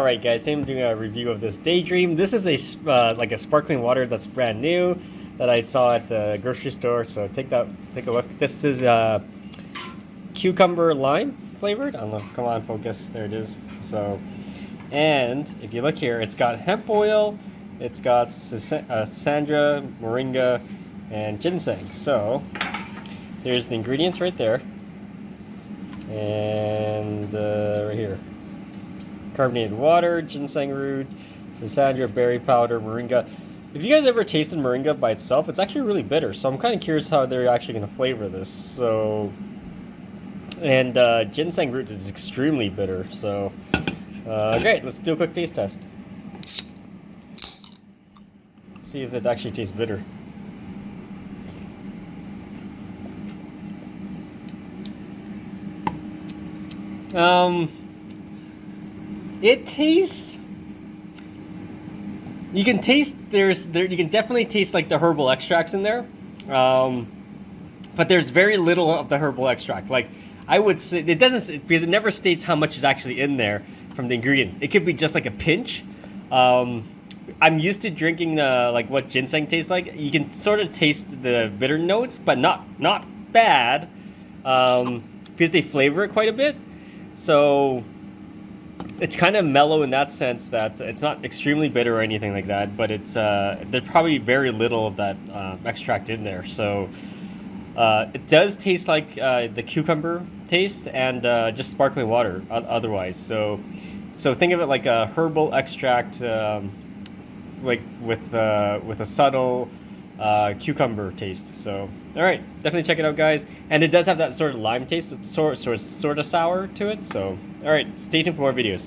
Alright guys, today I'm doing a review of this DayDream. This is a like a sparkling water that's brand new that I saw at the grocery store. So take a look. This is cucumber lime flavored. I don't know. Come on, focus. There it is. So, and if you look here, it's got hemp oil, it's got sandra, moringa, and ginseng. So there's the ingredients right there, and right here. Carbonated water, ginseng root, sandra, berry powder, moringa. If you guys ever tasted moringa by itself, it's actually really bitter. So I'm kind of curious how they're actually going to flavor this. So, and ginseng root is extremely bitter. So, great. Let's do a quick taste test. See if it actually tastes bitter. It tastes. You can taste you can definitely taste like the herbal extracts in there, but there's very little of the herbal extract. Like I would say, it doesn't, because it never states how much is actually in there from the ingredients. It could be just like a pinch. I'm used to drinking like what ginseng tastes like. You can sort of taste the bitter notes, but not bad, because they flavor it quite a bit. So it's kind of mellow in that sense that it's not extremely bitter or anything like that, but it's there's probably very little of that extract in there. So it does taste like the cucumber taste and just sparkling water otherwise. So think of it like a herbal extract, like with a subtle cucumber taste. So all right, definitely check it out, guys. And it does have that sort of lime taste, sort of sour to it. So all right, stay tuned for more videos.